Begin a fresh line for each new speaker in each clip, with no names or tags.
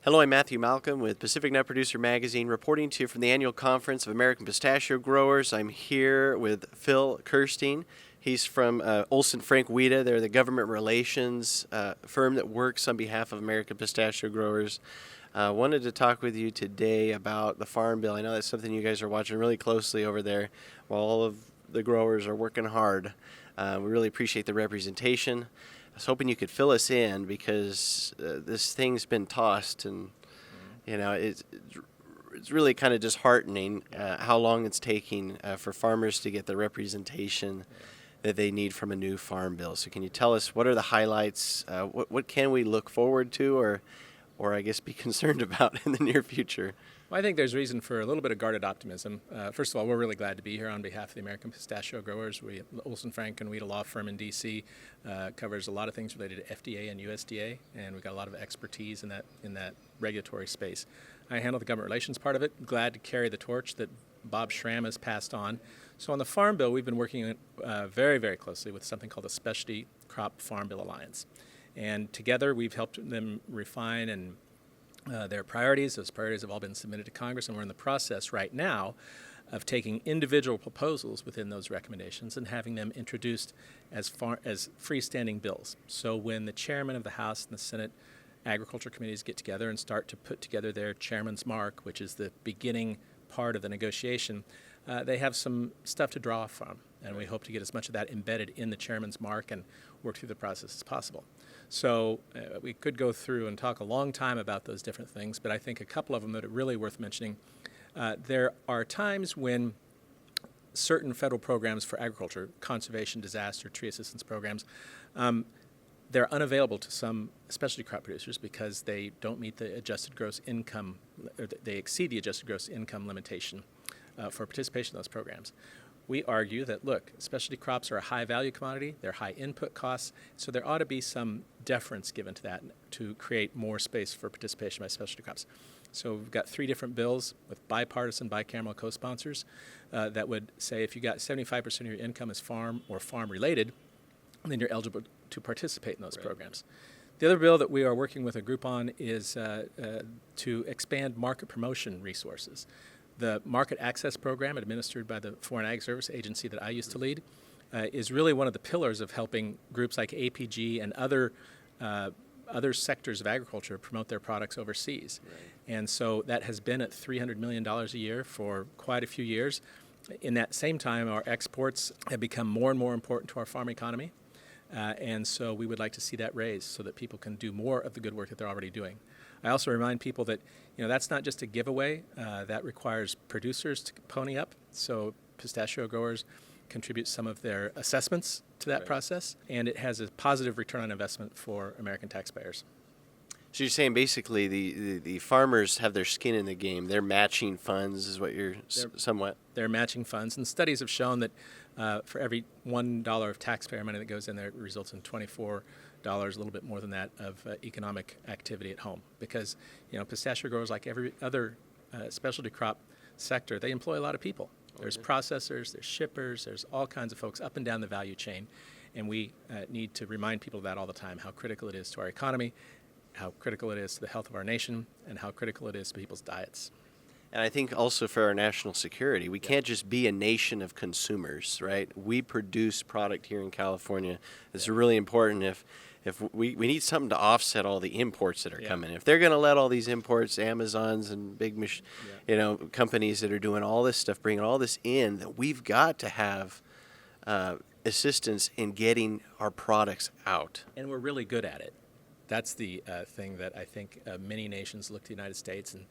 Hello, I'm Matthew Malcolm with Pacific Nut Producer Magazine, reporting to you from the annual conference of American Pistachio Growers. I'm here with Phil Karsting. He's from Olsson Frank Weeda. They're the government relations firm that works on behalf of American Pistachio Growers. Wanted to talk with you today about the Farm Bill. I know that's something you guys are watching really closely over there while all of the growers are working hard. We really appreciate the representation. I was hoping you could fill us in because this thing's been tossed, and it's really kind of disheartening how long it's taking for farmers to get the representation that they need from a new farm bill. So can you tell us what are the highlights? What can we look forward to, or I guess be concerned about in the near future?
Well, I think there's reason for a little bit of guarded optimism. First of all, we're really glad to be here on behalf of the American Pistachio Growers. Olsson Frank Weeda law firm in D.C. Covers a lot of things related to FDA and USDA, and we've got a lot of expertise in that regulatory space. I handle the government relations part of it. Glad to carry the torch that Bob Schramm has passed on. So on the Farm Bill, we've been working very, very closely with something called the Specialty Crop Farm Bill Alliance. And together we've helped them refine and their priorities. Those priorities have all been submitted to Congress, and we're in the process right now of taking individual proposals within those recommendations and having them introduced as freestanding bills. So when the chairman of the House and the Senate Agriculture Committees get together and start to put together their chairman's mark, which is the beginning part of the negotiation, they have some stuff to draw from, and we hope to get as much of that embedded in the chairman's mark and work through the process as possible. So we could go through and talk a long time about those different things, but I think a couple of them that are really worth mentioning. There are times when certain federal programs for agriculture, conservation, disaster, tree assistance programs, they're unavailable to some specialty crop producers because they don't meet the adjusted gross income, or they exceed the adjusted gross income limitation for participation in those programs. We argue that, look, specialty crops are a high-value commodity, they're high input costs, so there ought to be some deference given to that to create more space for participation by specialty crops. So we've got 3 different bills with bipartisan, bicameral co-sponsors that would say if you got 75% of your income is farm or farm-related, then you're eligible to participate in those programs. The other bill that we are working with a group on is to expand market promotion resources. The Market Access Program, administered by the Foreign Ag Service agency that I used to lead, is really one of the pillars of helping groups like APG and other sectors of agriculture promote their products overseas. Right. And so that has been at $300 million a year for quite a few years. In that same time, our exports have become more and more important to our farm economy. And so we would like to see that raised so that people can do more of the good work that they're already doing. I also remind people that that's not just a giveaway. That requires producers to pony up. So pistachio growers contribute some of their assessments to that process, and it has a positive return on investment for American taxpayers.
So you're saying basically the farmers have their skin in the game. They're matching funds is what They're
matching funds, and studies have shown that for every $1 of taxpayer money that goes in there, it results in $24, a little bit more than that, of economic activity at home. Because pistachio growers, like every other specialty crop sector, they employ a lot of people. There's processors, there's shippers, there's all kinds of folks up and down the value chain, and we need to remind people of that all the time, how critical it is to our economy, how critical it is to the health of our nation, and how critical it is to people's diets.
And I think also for our national security, we can't just be a nation of consumers, right? We produce product here in California. It's really important if we need something to offset all the imports that are coming. If they're going to let all these imports, Amazons and big companies that are doing all this stuff, bringing all this in, then we've got to have assistance in getting our products out.
And we're really good at it. That's the thing that I think many nations look to the United States, and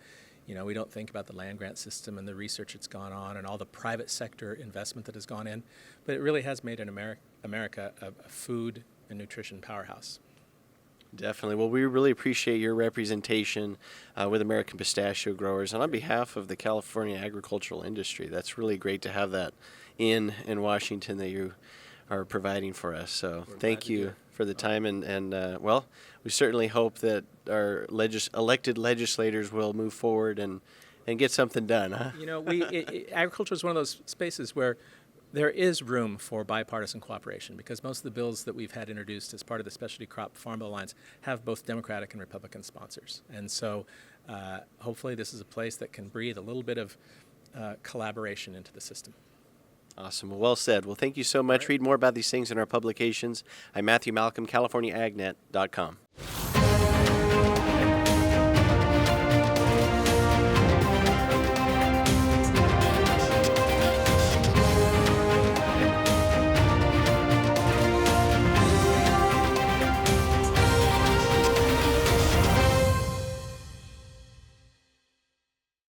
we don't think about the land grant system and the research that's gone on and all the private sector investment that has gone in, but it really has made America a food and nutrition powerhouse.
Definitely. Well, we really appreciate your representation with American Pistachio Growers, and on behalf of the California agricultural industry. That's really great to have that in Washington that you are providing for us. So thank you for the time, and we certainly hope that our elected legislators will move forward and get something done, huh?
Agriculture is one of those spaces where There is room for bipartisan cooperation because most of the bills that we've had introduced as part of the Specialty Crop Farm Bill Alliance have both Democratic and Republican sponsors. And so hopefully this is a place that can breathe a little bit of collaboration into the system.
Awesome. Well said. Well, thank you so much. Read more about these things in our publications. I'm Matthew Malcolm, CaliforniaAgNet.com.